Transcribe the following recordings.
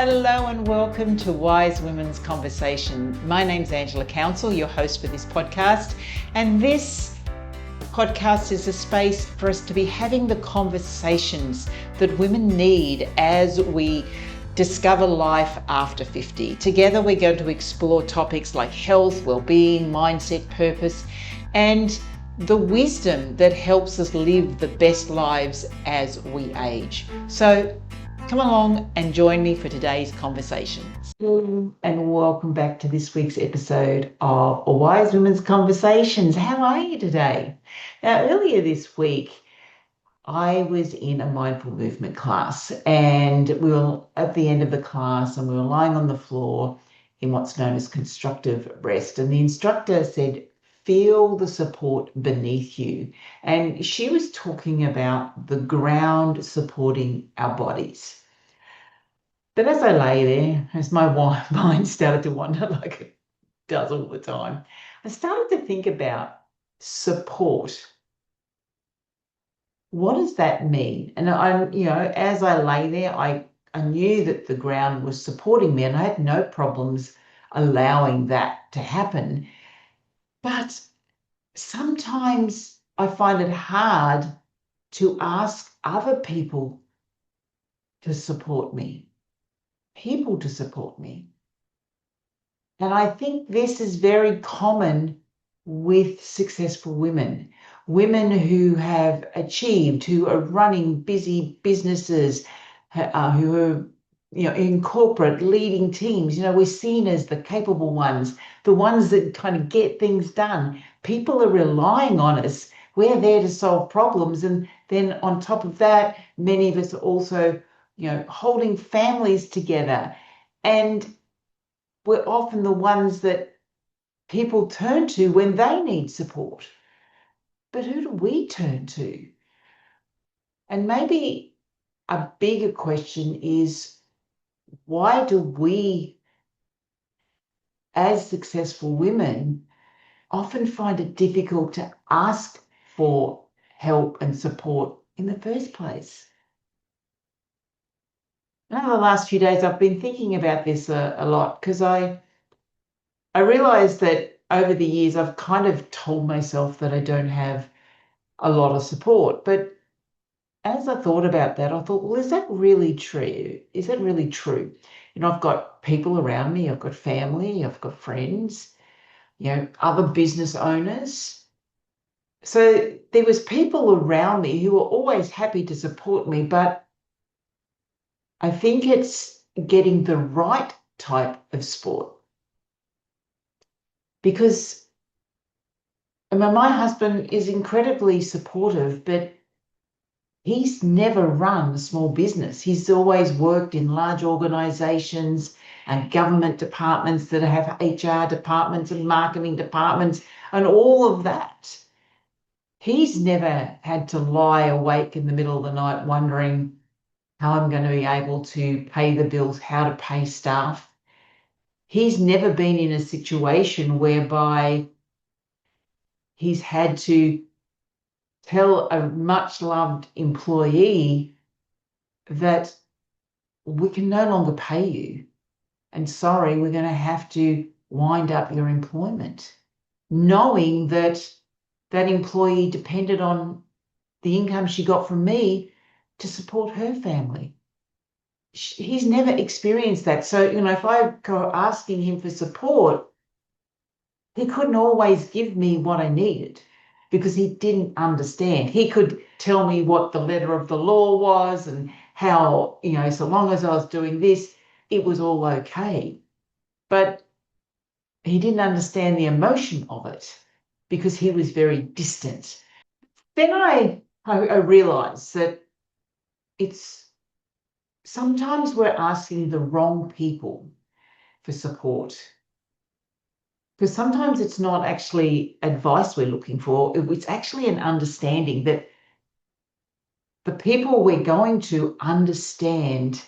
Hello and welcome to Wise Women's Conversation. My name's Angela Council, your host for this podcast, and this podcast is a space for us to be having the conversations that women need as we discover life after 50. Together we're going to explore topics like health, well-being, mindset, purpose, and the wisdom that helps us live the best lives as we age. So come along and join me for today's conversations. Hello and welcome back to this week's episode of Wise Women's Conversations. How are you today? Now, earlier this week, I was in a mindful movement class, and we were at the end of the class and we were lying on the floor in what's known as constructive rest. And the instructor said, feel the support beneath you. And she was talking about the ground supporting our bodies. But as I lay there, as my mind started to wander like it does all the time, I started to think about support. What does that mean? And as I lay there, I knew that the ground was supporting me and I had no problems allowing that to happen. But sometimes I find it hard to ask other people to support me. And I think this is very common with successful women who have achieved, who are running busy businesses, who are in corporate leading teams. We're seen as the capable ones, the ones that kind of get things done. People are relying on us. We're there to solve problems. And then on top of that, many of us are also holding families together. And we're often the ones that people turn to when they need support. But who do we turn to? And maybe a bigger question is, why do we, as successful women, often find it difficult to ask for help and support in the first place? Over the last few days, I've been thinking about this a lot because I realized that over the years, I've kind of told myself that I don't have a lot of support. But as I thought about that, I thought, well, is that really true? Is that really true? I've got people around me, I've got family, I've got friends, other business owners. So there was people around me who were always happy to support me, but I think it's getting the right type of support. Because my husband is incredibly supportive, but he's never run a small business. He's always worked in large organizations and government departments that have HR departments and marketing departments and all of that. He's never had to lie awake in the middle of the night wondering how I'm going to be able to pay the bills, how to pay staff. He's never been in a situation whereby he's had to tell a much loved employee that we can no longer pay you. And sorry, we're going to have to wind up your employment, knowing that that employee depended on the income she got from me to support her family. He's never experienced that. So, if I go asking him for support, he couldn't always give me what I needed because he didn't understand. He could tell me what the letter of the law was and how, so long as I was doing this, it was all okay. But he didn't understand the emotion of it because he was very distant. Then I realized that it's sometimes we're asking the wrong people for support. Because sometimes it's not actually advice we're looking for, it's actually an understanding that the people we're going to understand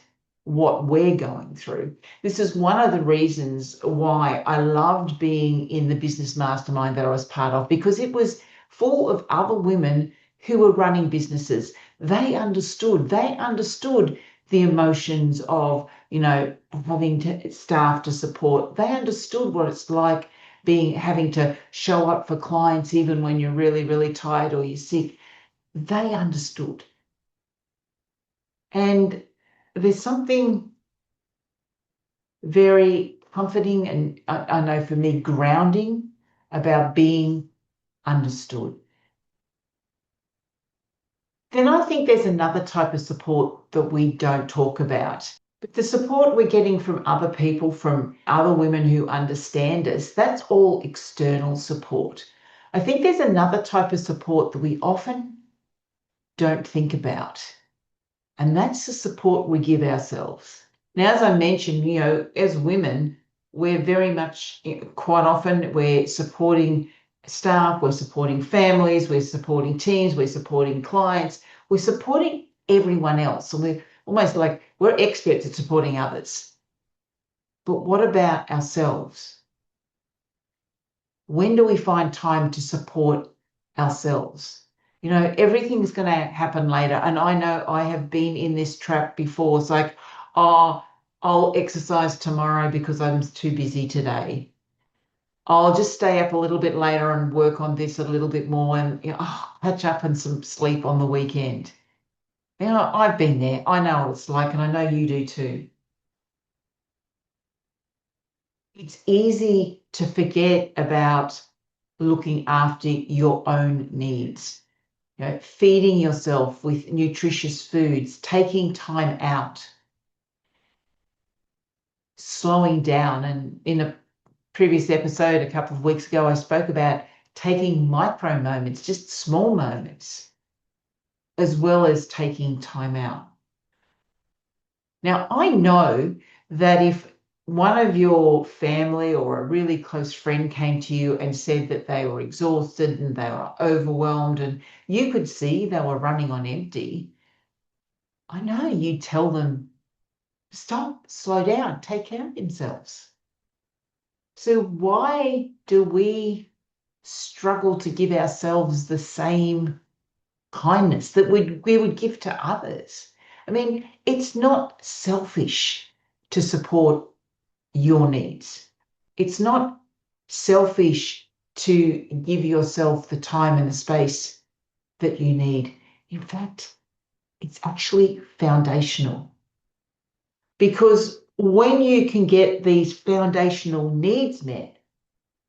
what we're going through. This is one of the reasons why I loved being in the business mastermind that I was part of, because it was full of other women who were running businesses. They understood the emotions of, having staff to support. They understood what it's like having to show up for clients even when you're really, really tired or you're sick. They understood. And there's something very comforting and I know for me grounding about being understood. Then I think there's another type of support that we don't talk about. But the support we're getting from other people, from other women who understand us, that's all external support. I think there's another type of support that we often don't think about, and that's the support we give ourselves. Now, as I mentioned, as women, we're very much, quite often, we're supporting staff, we're supporting families, we're supporting teams, we're supporting clients, we're supporting everyone else. And we're almost like we're experts at supporting others. But what about ourselves? When do we find time to support ourselves? Everything's going to happen later. And I know I have been in this trap before. It's like, oh, I'll exercise tomorrow because I'm too busy today. I'll just stay up a little bit later and work on this a little bit more and catch up and some sleep on the weekend. I've been there. I know what it's like, and I know you do too. It's easy to forget about looking after your own needs. Feeding yourself with nutritious foods, taking time out, slowing down. And in a previous episode a couple of weeks ago, I spoke about taking micro moments, just small moments, as well as taking time out. Now, I know that if one of your family or a really close friend came to you and said that they were exhausted and they were overwhelmed and you could see they were running on empty, I know you'd tell them, stop, slow down, take care of themselves. So why do we struggle to give ourselves the same kindness that we would give to others? I mean, it's not selfish to support your needs. It's not selfish to give yourself the time and the space that you need. In fact, it's actually foundational. Because when you can get these foundational needs met,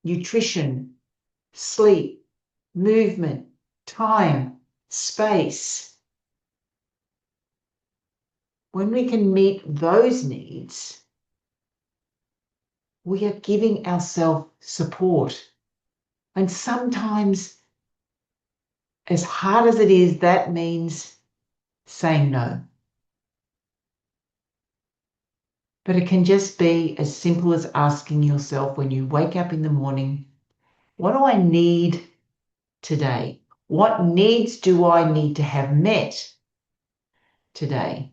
nutrition, sleep, movement, time, space, when we can meet those needs, we are giving ourselves support. And sometimes, as hard as it is, that means saying no. But it can just be as simple as asking yourself when you wake up in the morning, what do I need today? What needs do I need to have met today?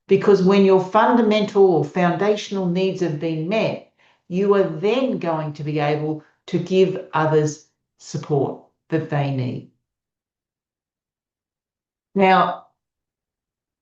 Because when your fundamental or foundational needs have been met, you are then going to be able to give others support that they need. Now,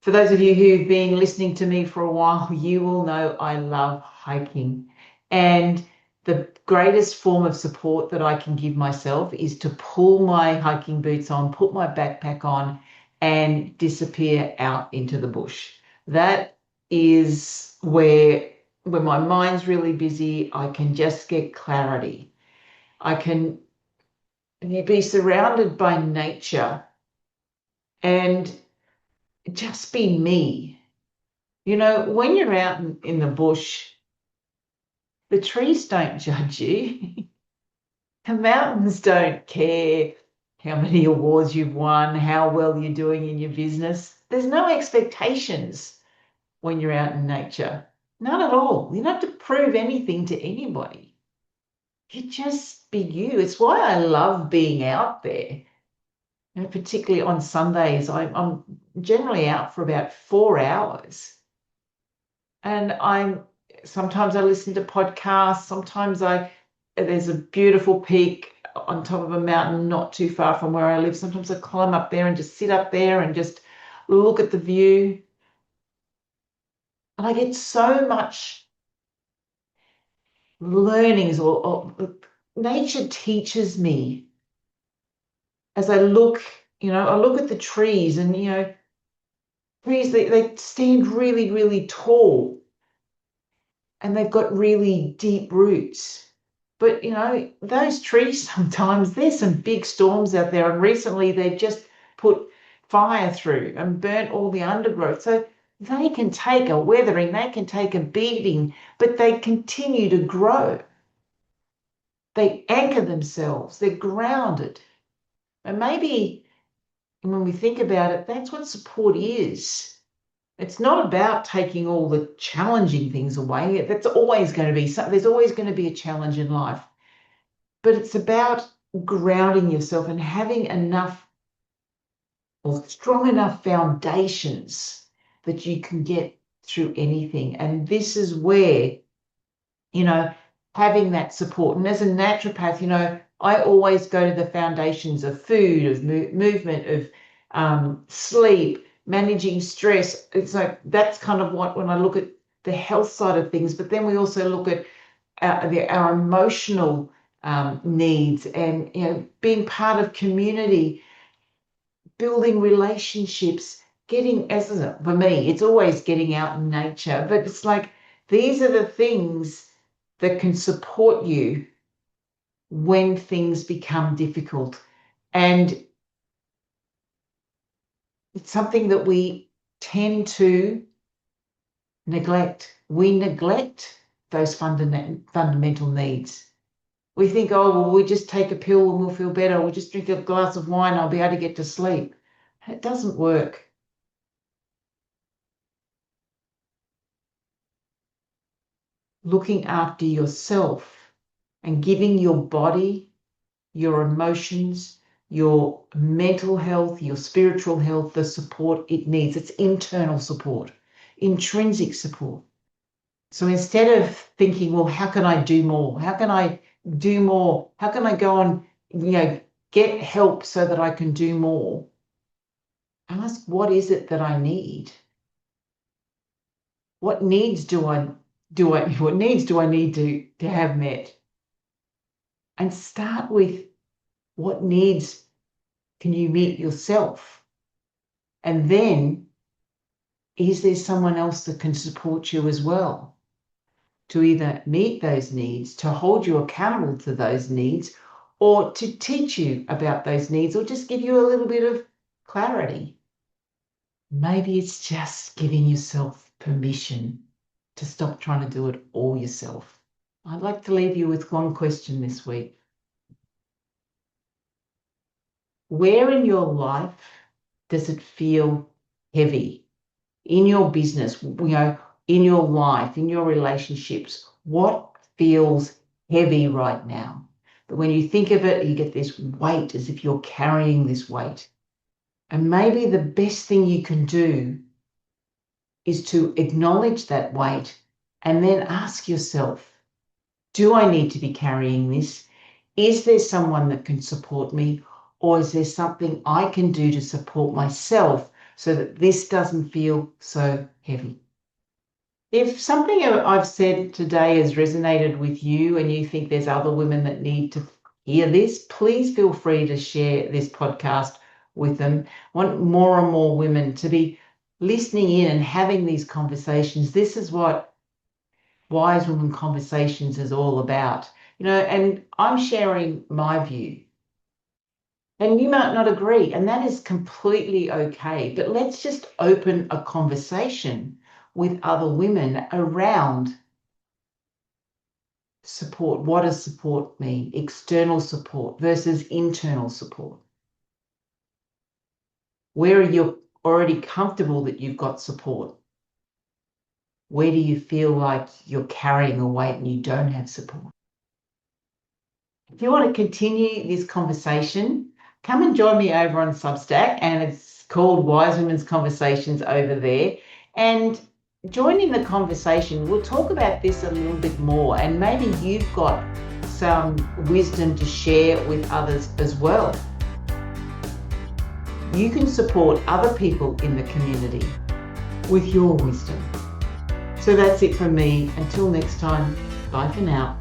for those of you who've been listening to me for a while, you will know I love hiking. And the greatest form of support that I can give myself is to pull my hiking boots on, put my backpack on, and disappear out into the bush. That is where, when my mind's really busy, I can just get clarity. I can be surrounded by nature and just be me. When you're out in the bush, the trees don't judge you. The mountains don't care how many awards you've won, how well you're doing in your business. There's no expectations when you're out in nature. None at all. You don't have to prove anything to anybody. You just be you. It's why I love being out there. Particularly on Sundays, I'm generally out for about 4 hours. And sometimes I listen to podcasts. Sometimes there's a beautiful peak on top of a mountain not too far from where I live. Sometimes I climb up there and just sit up there and just look at the view. And I get so much learnings or nature teaches me as I look, I look at the trees and, trees, they stand really, really tall and they've got really deep roots. But, those trees sometimes, there's some big storms out there. And recently they've just put fire through and burnt all the undergrowth. So they can take a weathering, they can take a beating, but they continue to grow. They anchor themselves, they're grounded. And maybe when we think about it, that's what support is. It's not about taking all the challenging things away. That's always going to be, there's always going to be a challenge in life. But it's about grounding yourself and having enough or strong enough foundations that you can get through anything. And this is where, having that support. And as a naturopath, I always go to the foundations of food, of movement, of sleep, managing stress. It's like that's kind of what, when I look at the health side of things, but then we also look at our emotional needs and, being part of community, building relationships, for me, it's always getting out in nature. But it's like these are the things that can support you when things become difficult. And it's something that we tend to neglect. We neglect those fundamental needs. We think, oh, well, we just take a pill and we'll feel better. We'll just drink a glass of wine and I'll be able to get to sleep. It doesn't work. Looking after yourself and giving your body, your emotions, your mental health, your spiritual health, the support it needs. It's internal support, intrinsic support. So instead of thinking, well, how can I do more? How can I do more? How can I go and, get help so that I can do more? Ask, what is it that I need? What needs what needs do I need to have met? And start with what needs can you meet yourself? And then, is there someone else that can support you as well to either meet those needs, to hold you accountable to those needs, or to teach you about those needs, or just give you a little bit of clarity? Maybe it's just giving yourself permission to stop trying to do it all yourself. I'd like to leave you with one question this week. Where in your life does it feel heavy? In your business, in your life, in your relationships, what feels heavy right now? But when you think of it, you get this weight as if you're carrying this weight. And maybe the best thing you can do is to acknowledge that weight and then ask yourself, do I need to be carrying this? Is there someone that can support me? Or is there something I can do to support myself so that this doesn't feel so heavy? If something I've said today has resonated with you and you think there's other women that need to hear this, please feel free to share this podcast with them. I want more and more women to be listening in and having these conversations. This is what Wise Women Conversations is all about. And I'm sharing my view. And you might not agree, and that is completely okay. But let's just open a conversation with other women around support. What does support mean? External support versus internal support. Where are you already comfortable that you've got support? Where do you feel like you're carrying a weight and you don't have support? If you want to continue this conversation, come and join me over on Substack, and it's called Wise Women's Conversations over there. And join in the conversation. We'll talk about this a little bit more, and maybe you've got some wisdom to share with others as well. you can support other people in the community with your wisdom. So that's it from me. Until next time, bye for now.